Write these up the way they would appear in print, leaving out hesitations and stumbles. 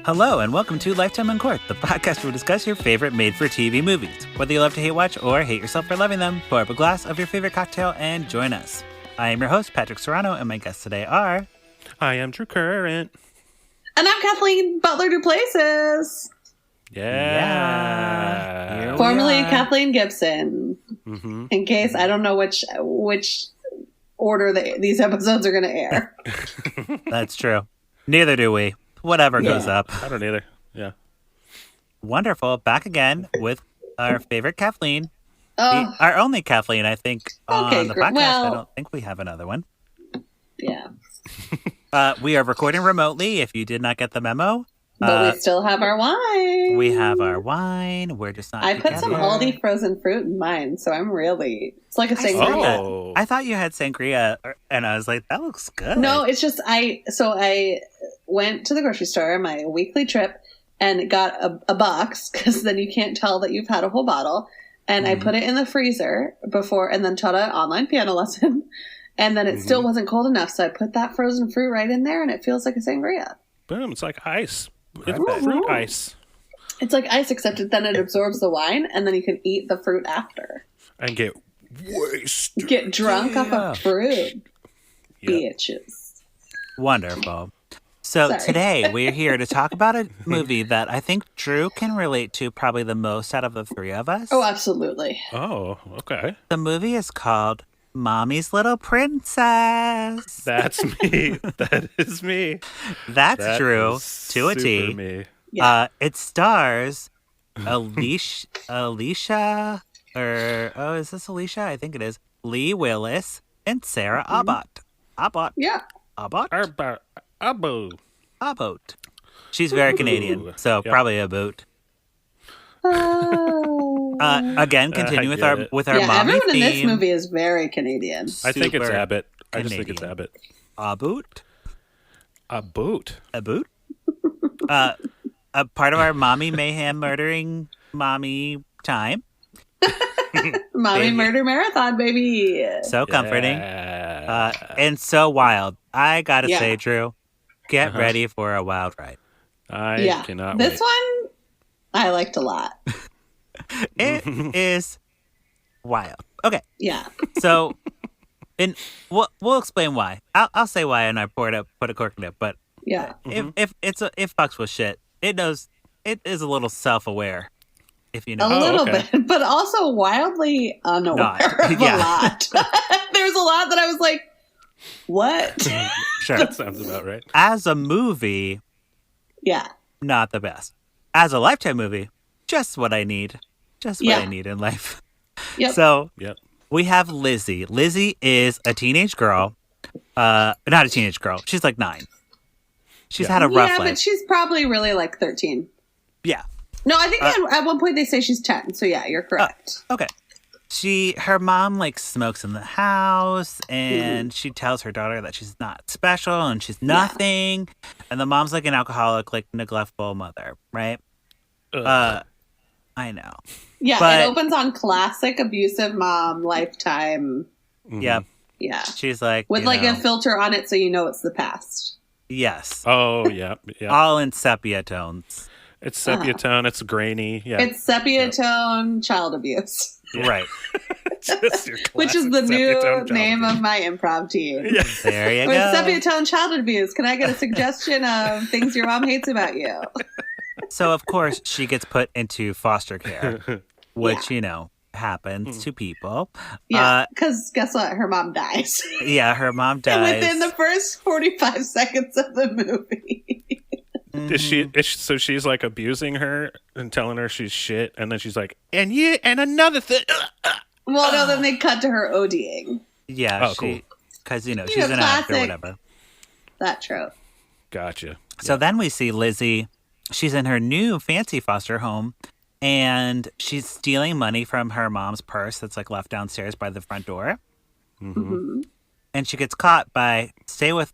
Hello, and welcome to Lifetime on Cork, the podcast where we discuss your favorite made-for-TV movies. Whether you love to hate watch or hate yourself for loving them, pour up a glass of your favorite cocktail and join us. I am your host, Patrick Serrano, and my guests today are... I am Drew Current. And I'm Kathleen Butler-Duplessis. Yeah. Formerly Kathleen Gibson. Mm-hmm. In case I don't know which order these episodes are going to air. That's true. Neither do we. Whatever goes up. I don't either. Yeah. Wonderful. Back again with our favorite Kathleen. Oh. Our only Kathleen, I think, on the podcast. Well, I don't think we have another one. Yeah. We are recording remotely, if you did not get the memo. But we still have our wine. We have our wine. We're just not I together. put some Aldi frozen fruit in mine, so I'm really... It's like a sangria. Oh. I thought you had sangria, and I was like, that looks good. No, it's just I went to the grocery store on my weekly trip and got a box, because then you can't tell that you've had a whole bottle. And I put it in the freezer before, and then taught an online piano lesson. And then it still wasn't cold enough, so I put that frozen fruit right in there, and it feels like a sangria. Boom. It's like ice. It's fruit ice. It's like ice, except then it absorbs the wine, and then you can eat the fruit after. And get wasted. Get drunk off of fruit. Yep. Bitches. Wonderful. So Sorry. today we're here to talk about a movie that I think Drew can relate to probably the most out of the three of us. Oh, absolutely. Oh, okay. The movie is called Mommy's Little Princess. That's me. That is me. That's That Drew is to a T. super me. Yeah. It stars Alicia, is this Alicia? I think it is. Leigh Willis and Sarah Abbott. Abbott. Yeah. Abbott. Abu. Abbott. She's very Canadian, so Yep. probably a boot. Oh. Again, continue with get our it. with our Yeah, mommy everyone in this theme. movie is very Canadian. I think it's Super Abbott. I just think it's Canadian. Abbott. Abbott. A boot. A boot. A part of our mommy mayhem murdering mommy time. Mommy Baby. Murder Marathon, baby. So comforting. Yeah. And so wild. I gotta Yeah. say, Drew, get ready for a wild ride. I cannot This wait. one I liked a lot. It is wild. Okay, Yeah. so and we'll explain why. I'll say why, and I put a cork in it. But Yeah. if it fucks with shit, it knows it is a little self-aware. If you know, A little okay. bit, but also wildly unaware Not. of Yeah. a lot. There's a lot that I was like, what? sure. That sounds about right. As a movie, Yeah. not the best. As a Lifetime movie, just what I need. Just what Yeah. I need in life. Yep. So Yep. we have Lizzie. Lizzie is a teenage girl. Not a teenage girl. She's like 9. She's had a rough Yeah, life. but she's probably really like 13. Yeah. No, I think at one point they say she's 10. So yeah, you're correct. Okay. Her mom like smokes in the house, and she tells her daughter that she's not special and she's nothing. And the mom's like an alcoholic, like neglectful mother, right? Ugh. I know. Yeah, but- it opens on classic abusive mom Lifetime. Yep. Yeah. She's like With you like know, a filter on it so you know it's the past. yes, Oh, yeah. Yeah. all in sepia tones. It's sepia tone. It's grainy. Yeah. It's sepia tone child abuse, Right. Just your which is classic the sepia new tone child name abuse. of my improv team. Yeah. There you With go. sepia tone child abuse, can I get a suggestion of things your mom hates about you? So of course she gets put into foster care, which happens to people. Yeah, because guess what? Her mom dies. Her mom dies. Within the first 45 seconds of the movie. So she's like abusing her and telling her she's shit, and then she's like, and another thing. Well, no, then they cut to her ODing. Yeah, Oh, cool. because she's an classic. actor or whatever. That trope. Gotcha. So then we see Lizzie. She's in her new fancy foster home, and she's stealing money from her mom's purse that's like left downstairs by the front door. Mm-hmm. And she gets caught by stay with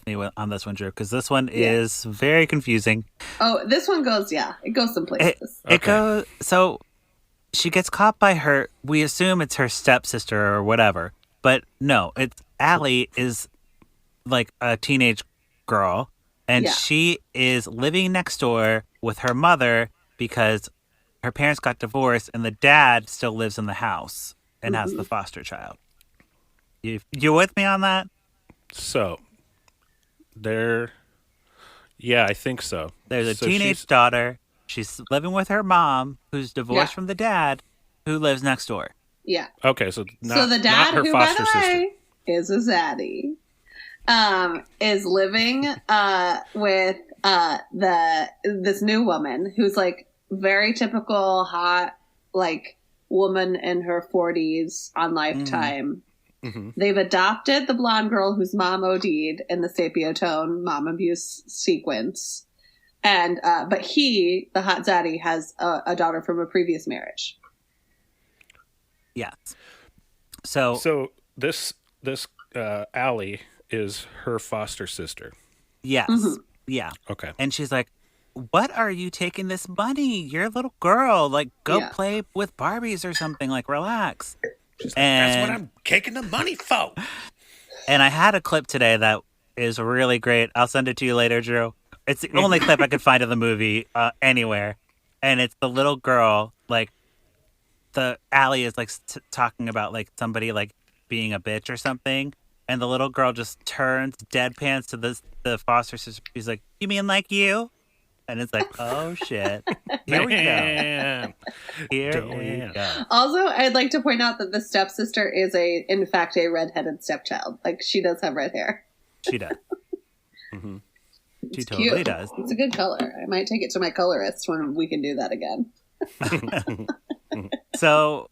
me on this one, Drew, because this one is very confusing. Oh, this one goes, it goes some places. It goes so she gets caught by her. We assume it's her stepsister or whatever, but no, it's Allie is like a teenage girl, And Yeah. she is living next door with her mother because her parents got divorced and the dad still lives in the house and has the foster child. You with me on that? So, yeah, I think so. There's a So teenage daughter. She's living with her mom, who's divorced Yeah. from the dad, who lives next door. Yeah. Okay, so So the not dad, her who by foster the sister. way is a zaddy, is living with this new woman who's like very typical hot like woman in her 40s on Lifetime. Mm-hmm. They've adopted the blonde girl whose mom OD'd in the sepia tone mom abuse sequence, and but he, the hot zaddy, has a daughter from a previous marriage. Yes. So this Allie is her foster sister. yes. Mhm. Yeah. Okay. And she's like, what are you taking this money? You're a little girl. Like, go Yeah. play with Barbies or something. Like, relax. She's like, And- that's what I'm taking the money for. And I had a clip today that is really great. I'll send it to you later, Drew. It's the only clip I could find of the movie anywhere. And it's the little girl, like, the Allie is, like, talking about, like, somebody, like, being a bitch or something. And the little girl just turns deadpans to the foster sister. She's like, you mean like you? And it's like, oh, shit. Here we go. Damn. Here we go. Also, I'd like to point out that the stepsister is in fact a redheaded stepchild. Like, she does have red hair. She does. Mm-hmm. She It's totally cute. does. It's a good color. I might take it to my colorist when we can do that again. So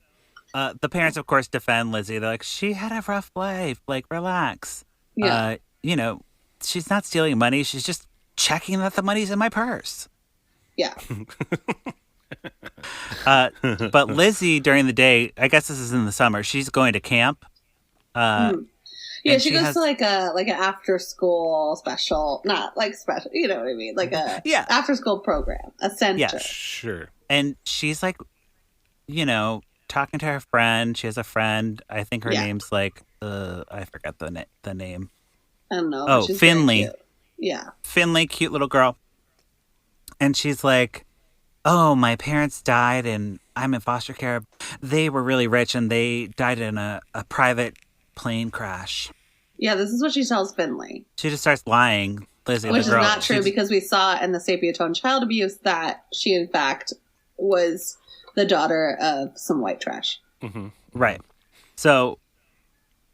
the parents, of course, defend Lizzie. They're like, she had a rough life. Like, relax. Yeah. She's not stealing money. She's just checking that the money's in my purse. Yeah. But Lizzie, during the day, I guess this is in the summer, she's going to camp. Yeah, and she she goes has- to like an after school special, not like special, you know what I mean? Like a Yeah. after school program, a center. Yeah. Sure. And she's like, talking to her friend. She has a friend. I think her Yeah. name's like, I forgot the name. I don't know. Oh, but she's very Finley. cute. Yeah. Finley, cute little girl. And she's like, oh, my parents died and I'm in foster care. They were really rich and they died in a private plane crash. Yeah, this is what she tells Finley. She just starts lying, Lizzie, Which the is girl. not true She's- because we saw in the sepia tone child abuse that she, in fact, was the daughter of some white trash. Right. So,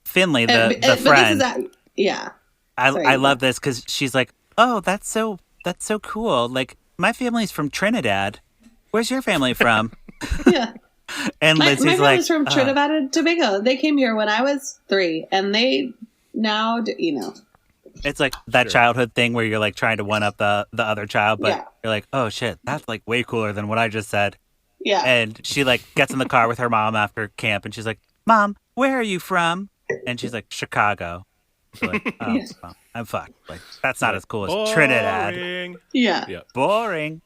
Finley, the But friend, this is yeah. I sorry. love this because she's like, oh, that's so cool. Like, my family's from Trinidad. Where's your family from? Yeah. And My Lizzie's like, family's from Trinidad and Tobago. They came here when I was 3, and they now, it's like that childhood thing where you're like trying to one up the other child, but Yeah. you're like, oh shit, that's like way cooler than what I just said. yeah. And she like gets in the car with her mom after camp, and she's like, Mom, where are you from? And she's like, Chicago. She's like, oh, well, I'm fucked. Like, that's not as cool as Trinidad. Boring. Yeah. Yeah. Boring.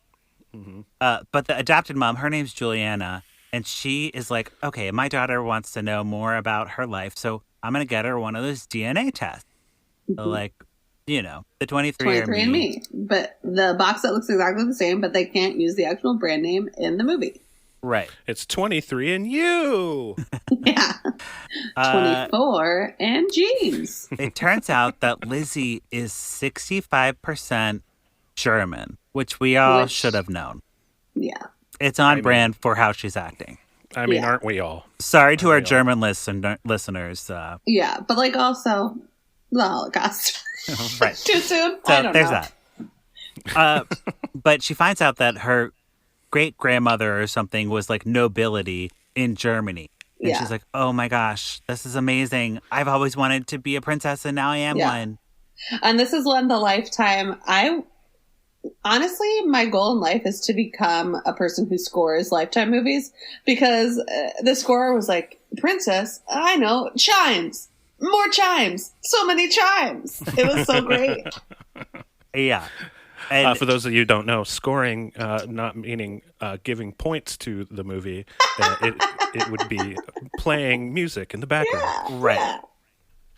But the adopted mom, her name's Juliana, and she is like, okay, my daughter wants to know more about her life, so I'm going to get her one of those DNA tests. So, like, the 23andMe. 23andMe. But the box set looks exactly the same, but they can't use the actual brand name in the movie. Right. It's 23 and you. Yeah. 24 and jeans. It turns out that Lizzie is 65% German, which we all Which- should have known. Yeah. It's on brand for how she's acting. I mean, Yeah. aren't we all? Sorry to our German listeners. Yeah. But like also the Holocaust. Right. Too soon? So I don't there's know. that. But she finds out that her great grandmother or something was like nobility in Germany. And Yeah. she's like, oh my gosh, this is amazing. I've always wanted to be a princess and now I am Yeah. one. And this is when the Lifetime, honestly, my goal in life is to become a person who scores Lifetime movies because the scorer was like, Princess, I know, chimes, more chimes, so many chimes. It was so great. Yeah. And For those of you who don't know, scoring, not meaning giving points to the movie, it would be playing music in the background. right.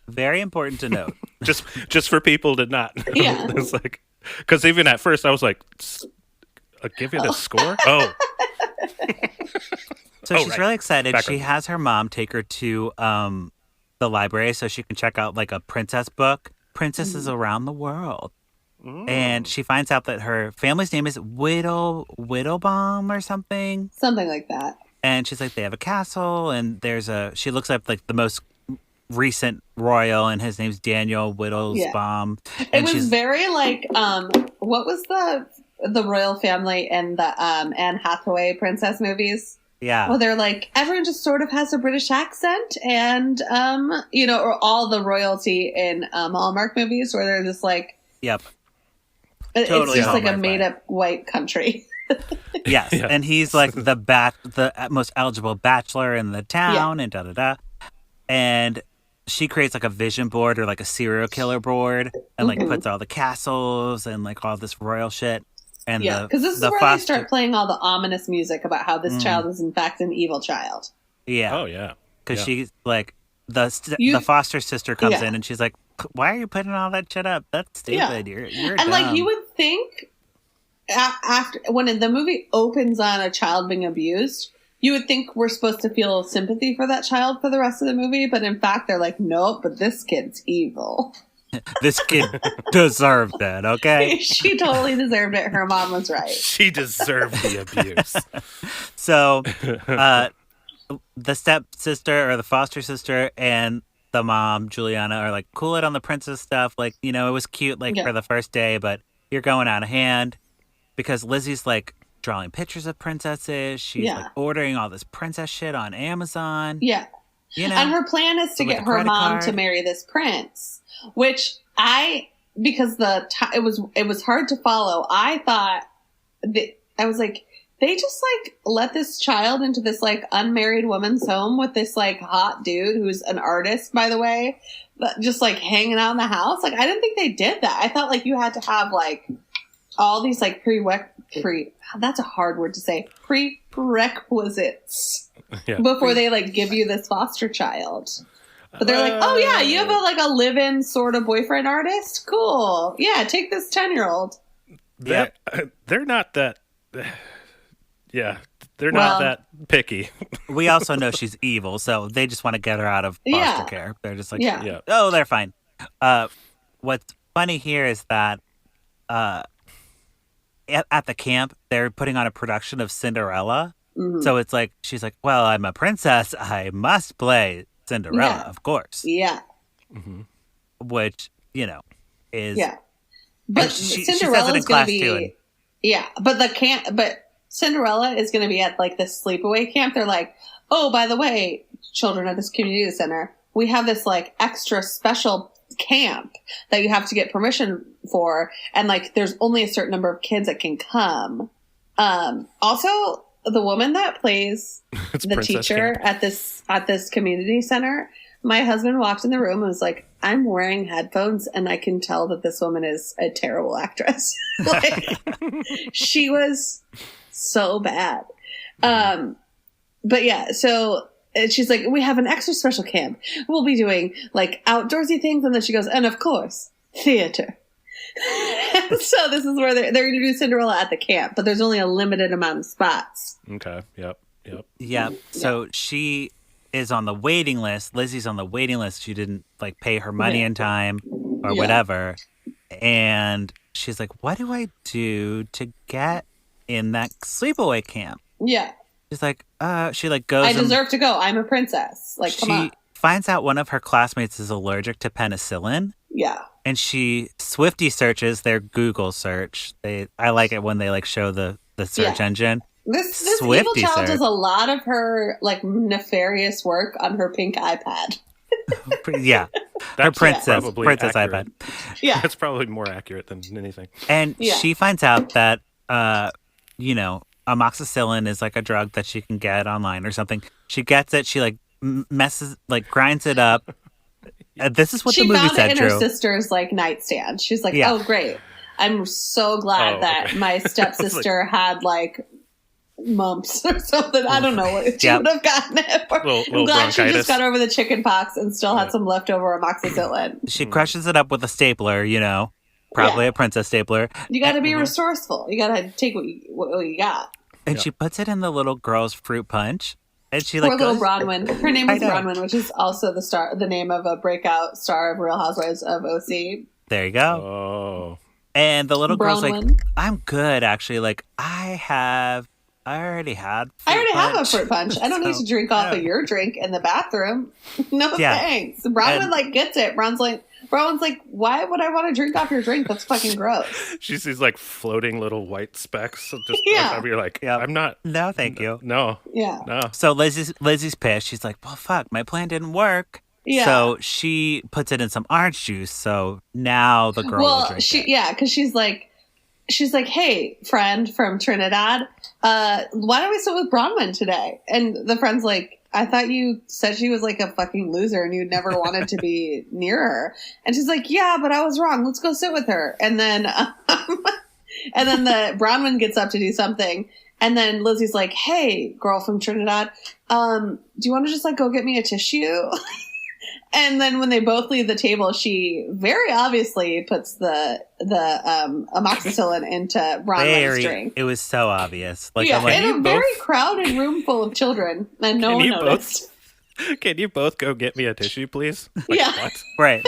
Very important to note. Just for people to not. Yeah. It's like Because even at first I was like, give it a score? Oh. So she's really excited. She has her mom take her to the library so she can check out like a princess book, Princesses Around the World. And she finds out that her family's name is Whittlebaum or something. Something like that. And she's like, they have a castle, and she looks up like the most recent royal, and his name's Daniel Whittlesbaum. Yeah. And it was very like, what was the royal family in the Anne Hathaway princess movies? Yeah. Well, they're like, everyone just sort of has a British accent, and, or all the royalty in Hallmark movies where they're just like, yep. It's totally just like a made-up white country. Yes, yeah. And he's like the most eligible bachelor in the town, and da-da-da. And she creates like a vision board or like a serial killer board and like puts all the castles and like all this royal shit. And because this is where they start playing all the ominous music about how this child is in fact an evil child. Yeah. Oh, yeah. Because she's like, the foster sister comes in and she's like, why are you putting all that shit up? That's stupid. You're and dumb. like you would think after when the movie opens on a child being abused, you would think we're supposed to feel sympathy for that child for the rest of the movie, but in fact they're like, nope, but this kid's evil. This kid deserved it, okay? She totally deserved it. Her mom was right. She deserved the abuse. So the stepsister or the foster sister and the mom, Juliana, are like, cool it on the princess stuff. Like, it was cute for the first day, but you're going out of hand. Because Lizzie's like drawing pictures of princesses. She's like ordering all this princess shit on Amazon. Yeah. And her plan is to get her mom to marry this prince, which because it was hard to follow. I thought I was like, they just like let this child into this like unmarried woman's home with this like hot dude who's an artist, by the way, but just like hanging out in the house. Like, I didn't think they did that. I thought like you had to have like all these like that's a hard word to say, prerequisites before they like give you this foster child. But they're like, oh yeah, you have a live-in sort of boyfriend artist? Cool. Yeah, take this 10-year-old. They're not that... Yeah, they're not that picky. We also know she's evil, so they just want to get her out of foster care. They're just like, oh, they're fine. What's funny here is that at the camp, they're putting on a production of Cinderella. Mm-hmm. So it's like, she's like, well, I'm a princess. I must play Cinderella, of course. Yeah. Mm-hmm. Which, is... Yeah. But Cinderella's going to be... Yeah, but Cinderella is going to be at like this sleepaway camp. They're like, oh, by the way, children at this community center, we have this like extra special camp that you have to get permission for. And like, there's only a certain number of kids that can come. Also, the woman that plays the teacher at this community center, my husband walked in the room and was like, I'm wearing headphones and I can tell that this woman is a terrible actress. Like, she was so bad. But yeah, so she's like, we have an extra special camp. We'll be doing like outdoorsy things. And then she goes, and of course, theater. So this is where they're going to do Cinderella at the camp, but there's only a limited amount of spots. Okay. Yep. So she is on the waiting list. Lizzie's on the waiting list. She didn't like pay her money in time or whatever. And she's like, what do I do to get in that sleepaway camp? Yeah. She's like, she like goes. I deserve to go. I'm a princess. Like, come on. She finds out one of her classmates is allergic to penicillin. Yeah. And she Swifty searches their Google search. I like it when they like show the search engine. This evil child does a lot of her like nefarious work on her pink iPad. Yeah. Her princess iPad. Yeah. That's probably more accurate than anything. And she finds out that amoxicillin is like a drug that she can get online or something. She gets it. She like grinds it up. This is what the movie said, She found it in Drew. her sister's like nightstand. She's like, oh, great. I'm so glad that my stepsister had like mumps or something. I don't know what she would have gotten it for. I'm glad she just got over the chicken pox and still had some leftover amoxicillin. She crushes it up with a stapler, probably a princess stapler. You got to be resourceful. You got to take what you got. And she puts it in the little girl's fruit punch. And she Poor little Bronwyn. Her name is Bronwyn, which is also the name of a breakout star of Real Housewives of OC. There you go. Oh. And the little girl's like, Bronwyn. I'm good, actually. Like, I already have a fruit punch. I don't need to drink off of your drink in the bathroom. No thanks. Bronwyn gets it. Bronwyn's like, why would I want to drink off your drink? That's fucking gross. She sees like floating little white specks. Just you're like, I'm not. No, thank you. No. Yeah. No. So Lizzie's pissed. She's like, well, fuck, my plan didn't work. Yeah. So she puts it in some orange juice. So now the girl will drink it. Yeah, because she's like, hey, friend from Trinidad, why don't we sit with Bronwyn today? And the friend's like, I thought you said she was like a fucking loser and you never wanted to be near her. And she's like, yeah, but I was wrong. Let's go sit with her. And then the Bronwyn gets up to do something. And then Lizzie's like, hey, girl from Trinidad, do you want to just like go get me a tissue? And then when they both leave the table, she very obviously puts the amoxicillin into Bronwyn's drink. It was so obvious. Like, in a very crowded room full of children, and no one noticed. Can you both go get me a tissue, please? Like, yeah. What? Right.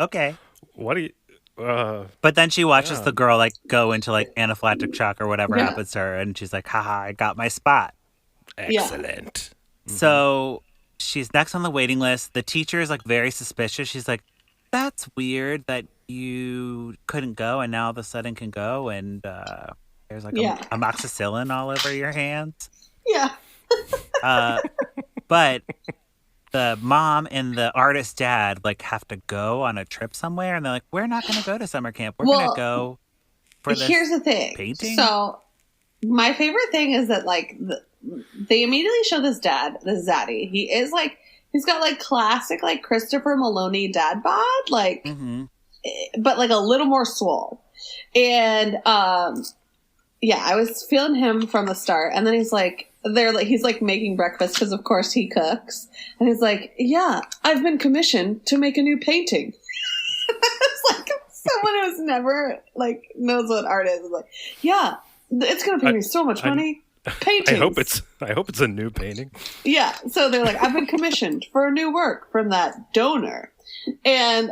Okay. What do you... But then she watches the girl like go into like anaphylactic shock or whatever happens to her, and she's like, haha, I got my spot. Excellent. Yeah. So she's next on the waiting list. The teacher is like very suspicious. She's like, that's weird that you couldn't go and now all of a sudden can go, and there's like amoxicillin all over your hands. Yeah. But the mom and the artist's dad like have to go on a trip somewhere, and they're like, we're not going to go to summer camp. We're going to go for this. Here's the thing. Painting. So my favorite thing is that like they immediately show this zaddy. He is like, he's got like classic like Christopher Maloney dad bod, like, but like a little more swole. And I was feeling him from the start, and then he's like making breakfast because of course he cooks, and he's like, yeah, I've been commissioned to make a new painting. It's like someone who's never like knows what art is like, yeah, it's gonna pay me so much money. Paintings. I hope it's a new painting. Yeah, so they're like, I've been commissioned for new work from that donor, and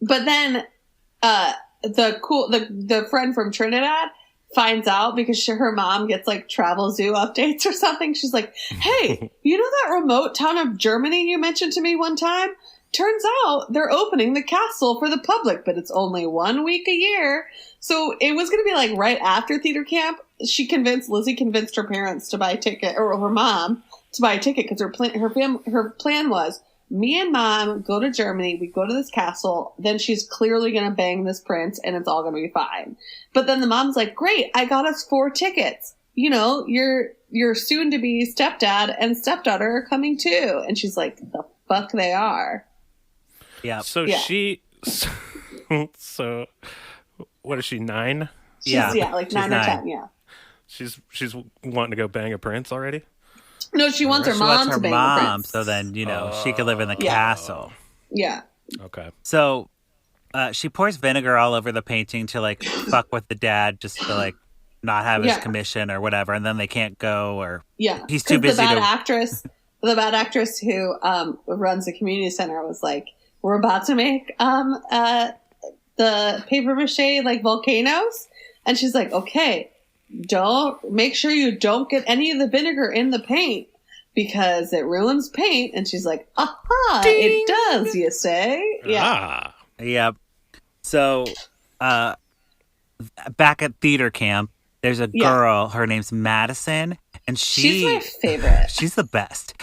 but then the friend from Trinidad finds out because her mom gets like travel zoo updates or something. She's like, hey, you know that remote town of Germany you mentioned to me one time? Turns out they're opening the castle for the public, but it's only 1 week a year. So it was going to be like right after theater camp. Lizzie convinced her parents to buy a ticket, or her mom to buy a ticket, because her plan was, me and mom go to Germany, we go to this castle, then she's clearly going to bang this prince and it's all going to be fine. But then the mom's like, great, I got us 4 tickets. You know, your soon to be stepdad and stepdaughter are coming too. And she's like, the fuck they are. Yeah. So so what is she, 9? Like 9 or 10, yeah. She's wanting to go bang a prince already? No, she wants her mom to bang the prince. So then, she could live in the castle. Yeah. Okay. So she pours vinegar all over the painting to like fuck with the dad, just to like not have his commission or whatever, and then they can't go, or he's too busy. The bad actress who runs the community center was like, we're about to make the paper mache like volcanoes, and she's like, okay, make sure you don't get any of the vinegar in the paint because it ruins paint. And she's like, aha, ding! It does, you say? Yeah. Yep. So back at theater camp, there's a girl, her name's Madison, and she's my favorite. She's the best.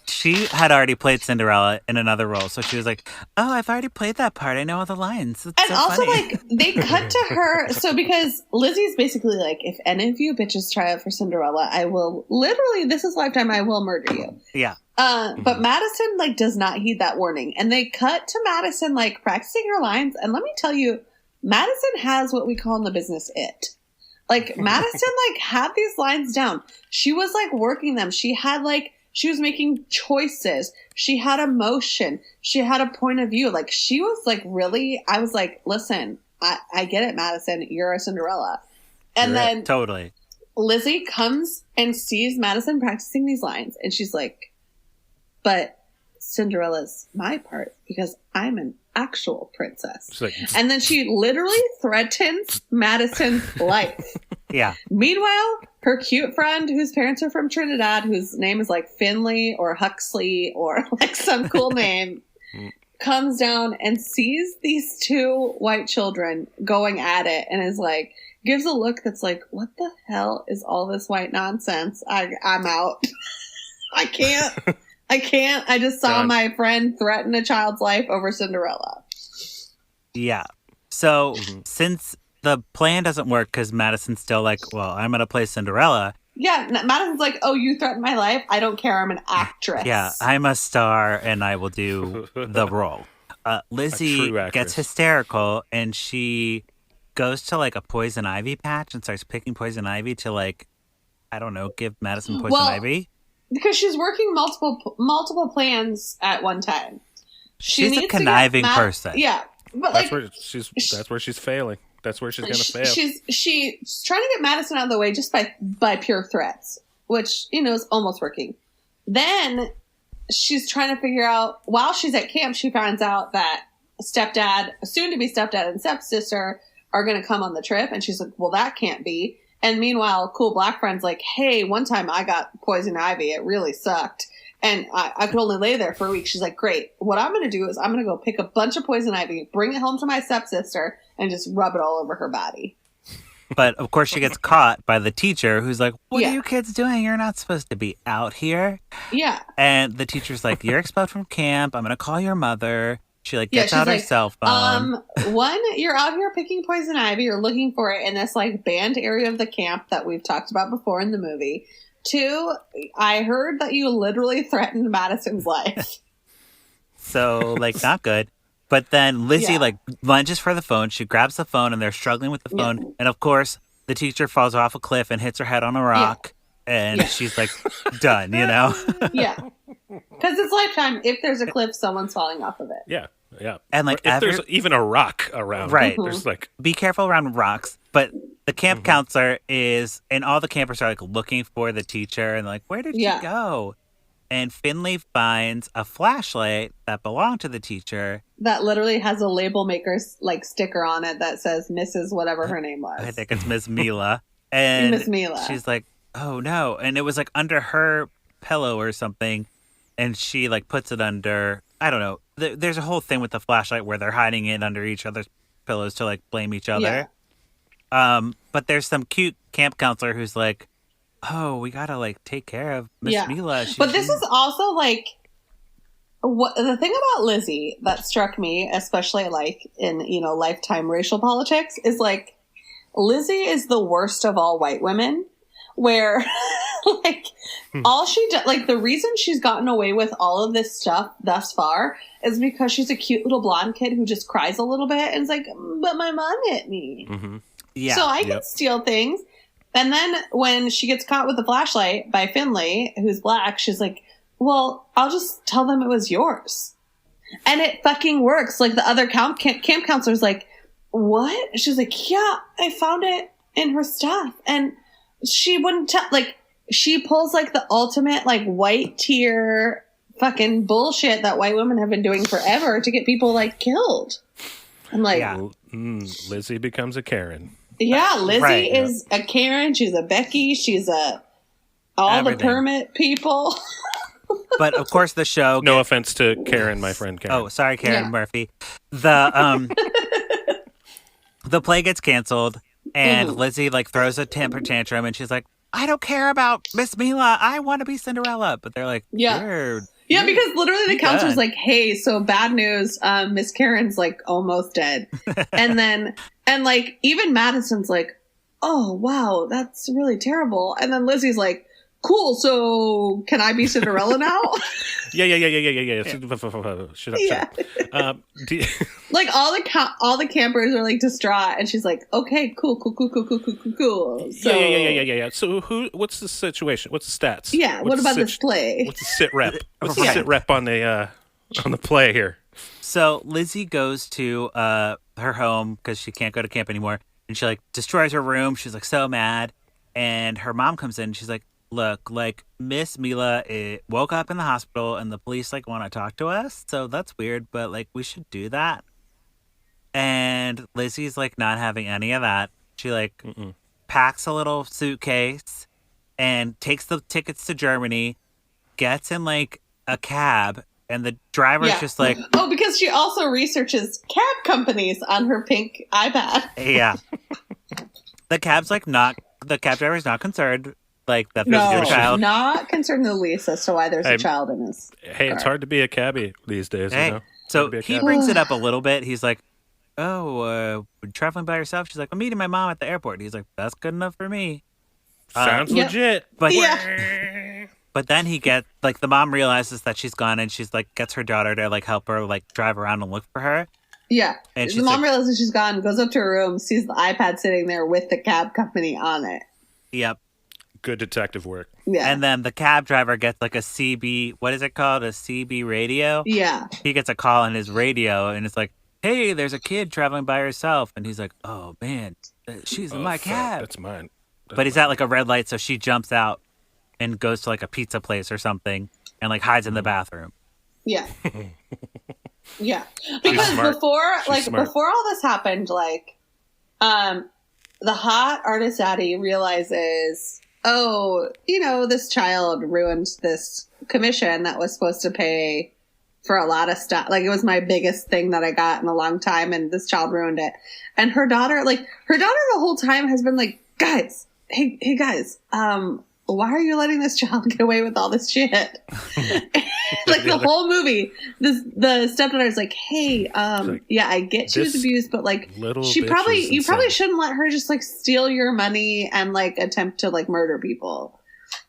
She had already played Cinderella in another role, so she was like, oh, I've already played that part. I know all the lines. It's so also, funny. like, they cut to her. So because Lizzie's basically like, if any of you bitches try out for Cinderella, I will literally, this is lifetime, I will murder you. Yeah. But Madison, like, does not heed that warning. And they cut to Madison, like, practicing her lines. And let me tell you, Madison has what we call in the business it. Like, Madison, like, had these lines down. She was, like, working them. She had, like, She was making choices. She had emotion. She had a point of view. Like, she was like, really, I was like, listen, I get it, Madison. You're a Cinderella. And then totally. Lizzie comes and sees Madison practicing these lines. And she's like, but Cinderella's my part because I'm an actual princess. Like, and then she literally threatens Madison's life. Yeah. Meanwhile, her cute friend whose parents are from Trinidad, whose name is like Finley or Huxley or like some cool name, comes down and sees these two white children going at it and is like, gives a look that's like, what the hell is all this white nonsense? I'm out. I can't. I just saw my friend threaten a child's life over Cinderella. Yeah. So since the plan doesn't work because Madison's still like, well, I'm going to play Cinderella. Yeah. Madison's like, oh, you threatened my life? I don't care. I'm an actress. Yeah. I'm a star and I will do the role. Lizzie gets hysterical and she goes to like a poison ivy patch and starts picking poison ivy to like, I don't know, give Madison poison ivy. Because she's working multiple plans at one time. She's a conniving person. Yeah, but that's where she's failing. That's where she's going to fail. She's trying to get Madison out of the way just by pure threats, which is almost working. Then she's trying to figure out while she's at camp, she finds out that soon to be stepdad, and stepsister are going to come on the trip, and she's like, well, that can't be. And meanwhile, cool black friend's like, hey, one time I got poison ivy. It really sucked. And I could only lay there for a week. She's like, great. What I'm going to do is I'm going to go pick a bunch of poison ivy, bring it home to my stepsister, and just rub it all over her body. But, of course, she gets caught by the teacher who's like, what are you kids doing? You're not supposed to be out here. Yeah. And the teacher's like, you're expelled from camp. I'm going to call your mother. She gets out her cell phone. One, you're out here picking poison ivy. You're looking for it in this like banned area of the camp that we've talked about before in the movie. Two, I heard that you literally threatened Madison's life. So not good. But then Lizzie lunges for the phone. She grabs the phone and they're struggling with the phone. Yeah. And of course, the teacher falls off a cliff and hits her head on a rock. Yeah. And she's like, done, Yeah. Because it's Lifetime. If there's a cliff, someone's falling off of it. Yeah, yeah. And if there's even a rock around, right? There's be careful around rocks. But the camp counselor and all the campers are looking for the teacher and where did she go? And Finley finds a flashlight that belonged to the teacher that literally has a label maker's sticker on it that says Mrs. whatever her name was. I think it's Miss Mila. And Miss Mila. She's like, oh no, and it was under her pillow or something. And she puts it under, I don't know. There's a whole thing with the flashlight where they're hiding it under each other's pillows to blame each other. Yeah. But there's some cute camp counselor who's like, oh, we gotta take care of Miss Mila. But this is also what the thing about Lizzie that struck me, especially in Lifetime racial politics, is Lizzie is the worst of all white women. Where all she does, the reason she's gotten away with all of this stuff thus far is because she's a cute little blonde kid who just cries a little bit and is like, but my mom hit me. Mm-hmm. Yeah. So I can steal things. And then when she gets caught with the flashlight by Finley, who's black, she's like, well, I'll just tell them it was yours. And it fucking works. The other camp counselor's like, what? She's like, yeah, I found it in her stuff. And she wouldn't tell, she pulls the ultimate white tier fucking bullshit that white women have been doing forever to get people killed. I'm Lizzie becomes a Karen. Yeah, Lizzie is a Karen. She's a Becky. She's all the permit people. But of course the show. No offense to Karen, my friend Karen. Oh, sorry, Karen Murphy. The play gets canceled. And Lizzie throws a temper tantrum and she's like, I don't care about Miss Mila. I want to be Cinderella. But they're like, yeah, because literally the counselor's like, hey, so bad news. Miss Karen's almost dead. and even Madison's like, oh, wow, that's really terrible. And then Lizzie's like, cool. So can I be Cinderella now? Yeah. Shut up. Like all the campers are like distraught, and she's like, okay, cool. So, Yeah. So what's the situation? What's the stats? Yeah. What about this play? What's the sit rep? What's the sit rep on the play here? So Lizzie goes to her home because she can't go to camp anymore, and she like destroys her room. She's like so mad, and her mom comes in. And she's like, look, like Miss Mila woke up in the hospital, and the police like want to talk to us. So that's weird, but like we should do that. And Lizzie's like not having any of that. She like packs a little suitcase and takes the tickets to Germany, gets in like a cab, and the driver's just like, oh, because she also researches cab companies on her pink iPad. Yeah. The cab driver's not concerned like that there's a child. Not concerned in the least as to why there's a child in his car. It's hard to be a cabbie these days, you know? So he brings it up a little bit. He's like, traveling by yourself? She's like, I'm meeting my mom at the airport. He's like, that's good enough for me. Sounds legit. But then he gets, like, the mom realizes that she's gone, and she's like, gets her daughter to like help her like drive around and look for her. Yeah. And the mom realizes she's gone, goes up to her room, sees the iPad sitting there with the cab company on it. Yep. Good detective work. Yeah. And then the cab driver gets like a CB, what is it called? A CB radio? Yeah. He gets a call on his radio, and it's like, hey, there's a kid traveling by herself. And he's like, oh, man, she's in my cab. That's mine. But he's at like a red light, so she jumps out and goes to like a pizza place or something and like hides in the bathroom. Yeah. Yeah. Because before all this happened, like, the hot artist daddy realizes, this child ruined this commission that was supposed to pay for a lot of stuff. Like, it was my biggest thing that I got in a long time, and this child ruined it. And her daughter the whole time has been like, guys, hey guys, why are you letting this child get away with all this shit? Like the whole movie, the stepdaughter is like, hey, I get she was abused, but like you probably shouldn't let her just like steal your money and like attempt to like murder people.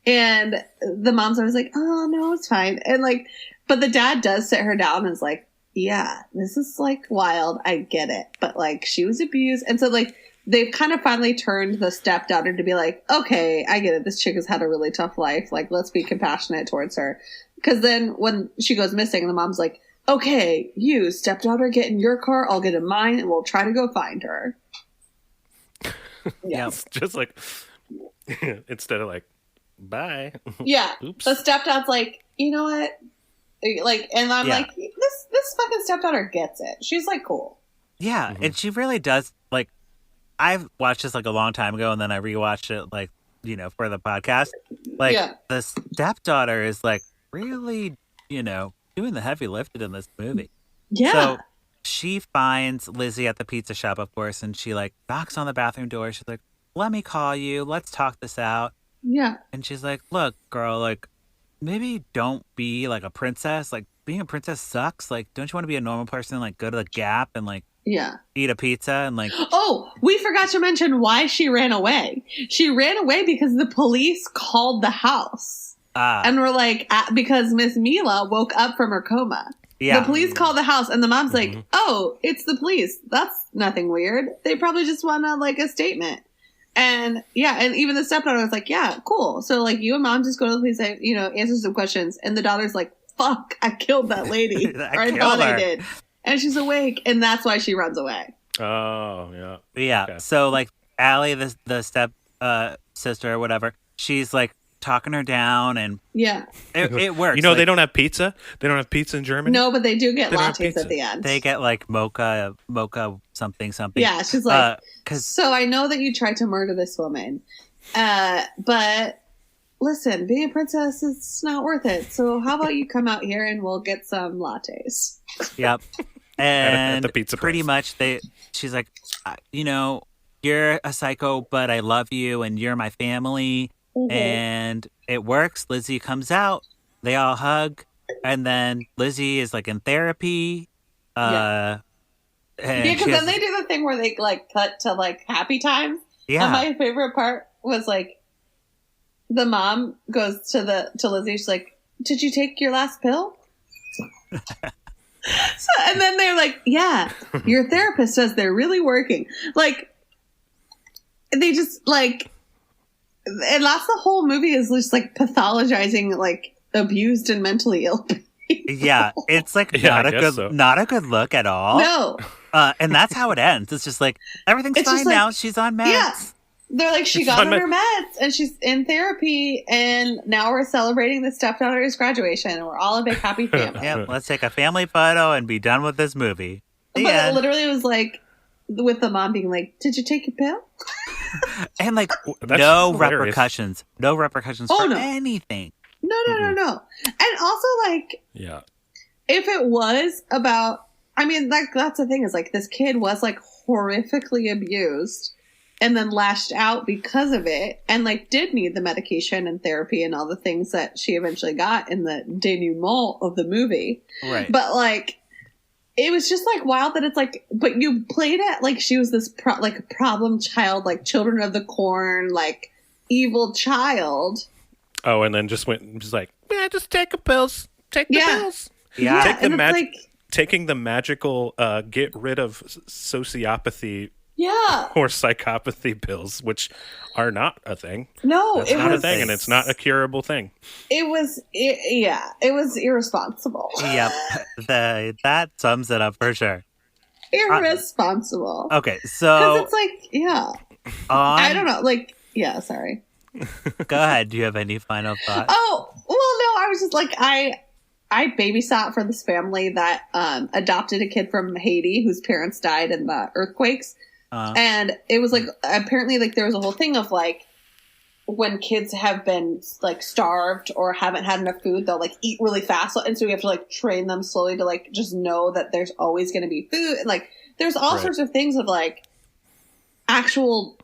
And the mom's always like, oh no, it's fine. And like, but the dad does sit her down and is like, yeah, this is like wild. I get it. But like she was abused. And so like, they've kind of finally turned the stepdaughter to be like, okay, I get it. This chick has had a really tough life. Like, let's be compassionate towards her. Because then when she goes missing, the mom's like, okay, you, stepdaughter, get in your car. I'll get in mine, and we'll try to go find her. Yeah. It's just like, instead of like, bye. Yeah. Oops. The stepdad's like, you know what? Like, and I'm like, this fucking stepdaughter gets it. She's like, cool. Yeah. And she really does, like, I've watched this like a long time ago, and then I rewatched it like, for the podcast. Like the stepdaughter is like really, doing the heavy lifting in this movie. Yeah. So she finds Lizzie at the pizza shop, of course, and she like knocks on the bathroom door. She's like, let me call you. Let's talk this out. Yeah. And she's like, look, girl, like maybe don't be like a princess. Like being a princess sucks. Like, don't you want to be a normal person? Like go to the Gap and like, eat a pizza and like... Oh, we forgot to mention why she ran away. She ran away because the police called the house. And were like, because Miss Mila woke up from her coma. Yeah. The police called the house, and the mom's like, oh, it's the police. That's nothing weird. They probably just want like a statement. And and even the stepdaughter was like, yeah, cool. So like you and mom just go to the police, answer some questions. And the daughter's like, fuck, I killed that lady. I thought I did. And she's awake, and that's why she runs away. Oh, yeah. Yeah. Okay. So, like, Allie, the step sister or whatever, she's, like, talking her down, and it works. They don't have pizza? They don't have pizza in Germany? No, but they do get lattes at the end. They get, like, mocha something. Yeah, she's like, so I know that you tried to murder this woman, but... Listen, being a princess is not worth it. So how about you come out here and we'll get some lattes? Yep. And at the pizza pretty place. much she's like, you're a psycho, but I love you and you're my family. And it works. Lizzie comes out. They all hug. And then Lizzie is like in therapy. Because then they do the thing where they like cut to like happy times. Yeah. And my favorite part was like, the mom goes to Lizzie. She's like, "Did you take your last pill?" And then they're like, "Yeah, your therapist says they're really working." Like, they just like, and that's the whole movie is just like pathologizing like abused and mentally ill people. Yeah, it's like not a good look at all. No, and that's how it ends. It's just like everything's it's fine like, now. She's on meds. Yeah. They're like, she got on her meds and she's in therapy, and now we're celebrating the stepdaughter's graduation, and we're all a big happy family. Yeah, let's take a family photo and be done with this movie. But it literally was like, with the mom being like, "Did you take your pill?" And like, That's no hilarious. repercussions. No repercussions for anything. No. And also, like, Yeah. if it was about, I mean, like, that's the thing is, like, this kid was, like, horrifically abused and then lashed out because of it, and like did need the medication and therapy and all the things that she eventually got in the denouement of the movie. Right. But like, it was just like wild that it's like, but you played it like she was this problem child, like Children of the Corn, like evil child. Oh, and then just like, yeah, just take the pills. Take the pills. Yeah. Take the taking the magical get rid of sociopathy. Yeah. Or psychopathy pills, which are not a thing. No, it's not a thing, and it's not a curable thing. It was irresponsible. Yep, that sums it up for sure. Irresponsible. Okay, so because it's like, yeah, I don't know, like, yeah. Sorry. Go ahead. Do you have any final thoughts? Oh, well, no. I was just like, I babysat for this family that adopted a kid from Haiti whose parents died in the earthquakes. And it was like, apparently, like, there was a whole thing of like, when kids have been like starved or haven't had enough food, they'll like eat really fast. And so we have to like train them slowly to like just know that there's always going to be food. And like, there's all sorts of things of like actual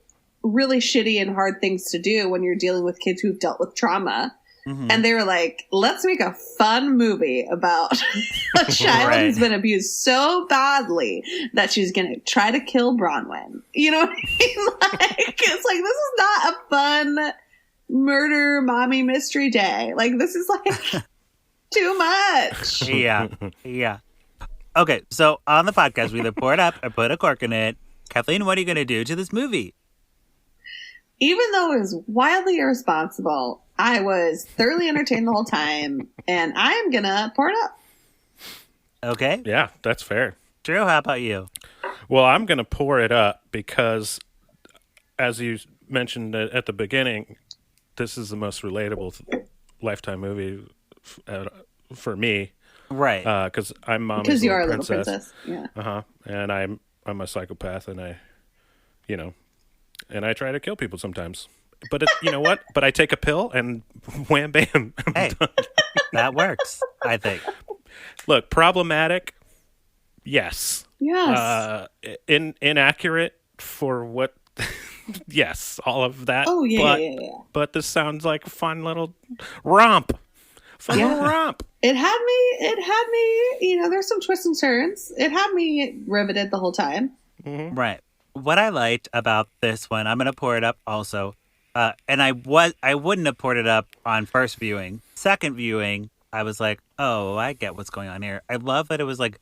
really shitty and hard things to do when you're dealing with kids who've dealt with trauma. Mm-hmm. And they were like, let's make a fun movie about a child who's been abused so badly that she's going to try to kill Bronwyn. You know what I mean? Like, it's like, this is not a fun murder mommy mystery day. Like, this is like too much. Yeah. Okay, so on the podcast, we either pour it up or put a cork in it. Kathleen, what are you going to do to this movie? Even though it was wildly irresponsible, I was thoroughly entertained the whole time, and I'm gonna pour it up. Okay. Yeah, that's fair. Drew, how about you? Well, I'm gonna pour it up because, as you mentioned at the beginning, this is the most relatable Lifetime movie for me. Right. Because I'm Mommy's because you are a princess. little princess. Yeah. And I'm a psychopath, and and I try to kill people sometimes. But you know what? But I take a pill and wham bam. Hey, that works, I think. Look, problematic. Yes. Yes. Inaccurate for what? Yes, all of that. Oh yeah. But this sounds like a fun little romp. Little romp. It had me. There's some twists and turns. It had me riveted the whole time. Mm-hmm. Right. What I liked about this one, I'm going to pour it up also. And I wouldn't have poured it up on first viewing. Second viewing, I was like, oh, I get what's going on here. I love that it was like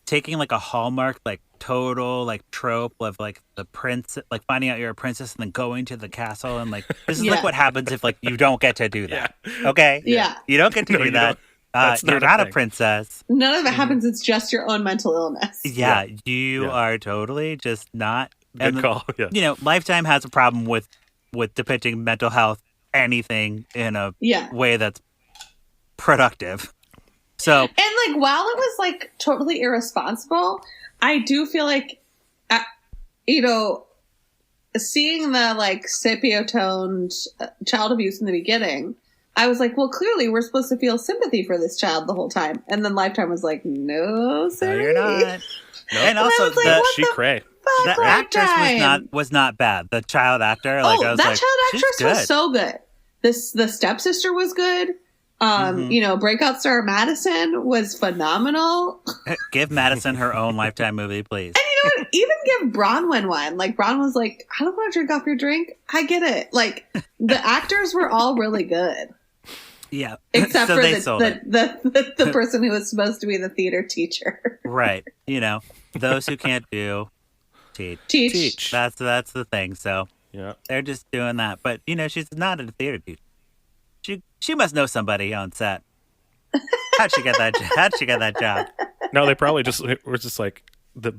taking like a Hallmark, like total like trope of like the prince, like finding out you're a princess and then going to the castle. And like, this is like what happens if like you don't get to do that. Yeah. Okay? Yeah. You don't get to do that. You're not a princess. None of it happens. It's just your own mental illness. Yeah. You are totally just not. Good call. Yeah. Lifetime has a problem with depicting mental health, anything in a way that's productive. So, and like, while it was like totally irresponsible, I do feel like, seeing the like sepia-toned child abuse in the beginning, I was like, well, clearly we're supposed to feel sympathy for this child the whole time. And then Lifetime was like, no, sir. No, you're not. No. And also, the actress was not bad. The child actor, child actress was so good. The stepsister was good. Breakout star Madison was phenomenal. Give Madison her own Lifetime movie, please. And you know what? Even give Bronwyn one. Like, Bronwyn's like, I don't want to drink off your drink. I get it. Like, the actors were all really good. Yeah. Except So for they sold it. the person who was supposed to be the theater teacher. Right. Those who can't do, teach. That's the thing. So Yeah. they're just doing that. But, she's not a theater teacher. She must know somebody on set. How'd she get that job? No, they probably were just like the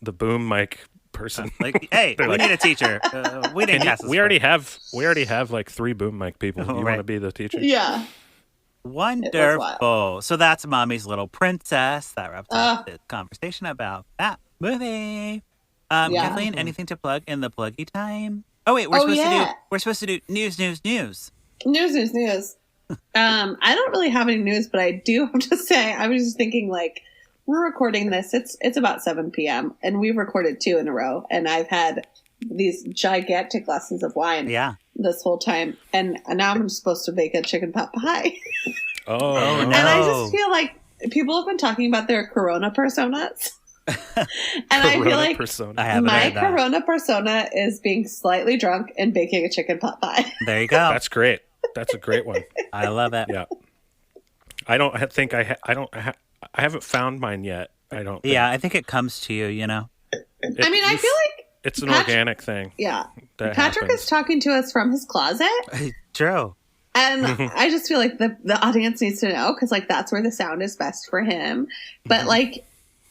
boom mic person. Like, hey, we need a teacher. We didn't cast this. We already have like 3 boom mic people. You want to be the teacher? Yeah. Wonderful. So that's Mommy's Little Princess. That wraps up this conversation about that movie. Kathleen, anything to plug in the pluggy time? Oh wait, we're supposed to do news. News. I don't really have any news, but I do have to say, I was just thinking, like, we're recording this. It's about 7 p.m. and we've recorded 2 in a row, and I've had these gigantic glasses of wine this whole time, and now I'm supposed to bake a chicken pot pie. Oh no! And I just feel like people have been talking about their Corona personas. And I feel like my Corona persona is being slightly drunk and baking a chicken pot pie. There you go. That's great. That's a great one. I love it. Yeah. I don't think I haven't found mine yet. I don't. Yeah, I think it comes to you. I feel like it's an organic thing. Yeah. Patrick happens. Is talking to us from his closet. True. And I just feel like the audience needs to know, because, like, that's where the sound is best for him. But, like,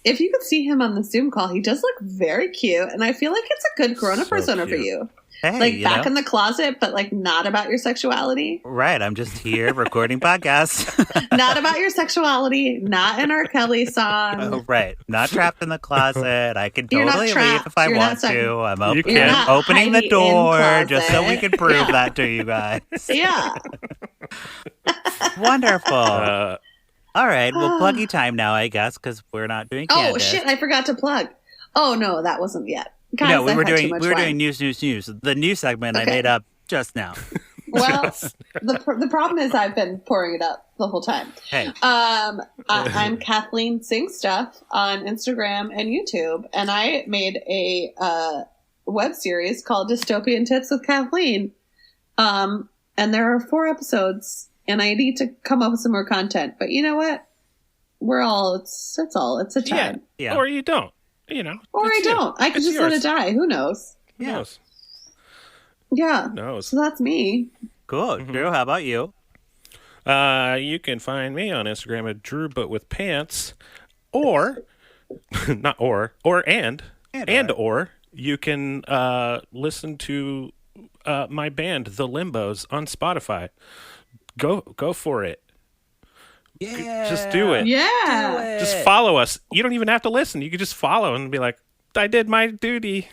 if you could see him on the Zoom call, he does look very cute. And I feel like it's a good Corona persona for you. Hey, like, back in the closet, but, like, not about your sexuality. Right. I'm just here recording podcasts. Not about your sexuality. Not an R. Kelly song. Oh, right. Not trapped in the closet. I can totally leave if I want to. I'm opening the door just so we can prove that to you guys. Yeah. Wonderful. All right. Well, pluggy time now, I guess, because we're not doing Candace. Oh, shit. I forgot to plug. Oh, no, that wasn't yet. Guys, no, we were doing news. The news segment I made up just now. Well, the problem is I've been pouring it up the whole time. Hey. I'm Kathleen Sing Stuff on Instagram and YouTube, and I made a web series called Dystopian Tips with Kathleen. And there are 4 episodes, and I need to come up with some more content. But you know what? It's a time. Yeah. Or you don't. Or I don't. I could just let it die. Who knows? Who knows? Yeah. Who knows? So that's me. Cool. Drew, how about you? You can find me on Instagram at Drew but with pants, or not or you can listen to my band The Limbos on Spotify. Go for it. Yeah. Just do it. Yeah. Just follow us. You don't even have to listen. You can just follow and be like, I did my duty.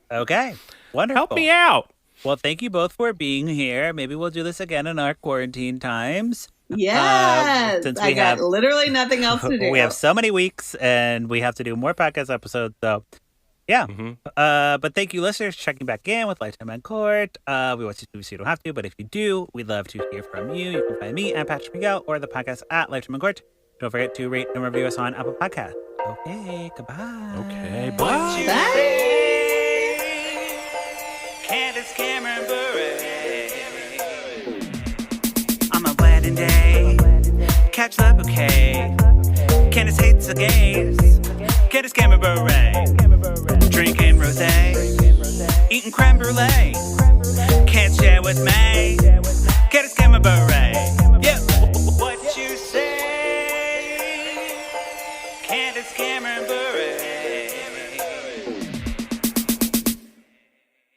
Okay. Wonderful. Help me out. Well, thank you both for being here. Maybe we'll do this again in our quarantine times. Yes. Since I got literally nothing else to do. We have so many weeks, and we have to do more podcast episodes. So, yeah. But thank you, listeners, for checking back in with Lifetime on Court. We watch these movies so you don't have to, but if you do, we'd love to hear from you. You can find me at Patrick Miguel or the podcast at Lifetime on Court. Don't forget to rate and review us on Apple Podcasts. Okay, goodbye. Okay, bye. Bye. Candace, Cameron, Bure. On my wedding day, catch the bouquet. Candace hates the gays. Candace, Cameron, Bure. Drinking rosé, eating creme brulee. Can't share with me. Candace, Cameron, Bure. Yeah.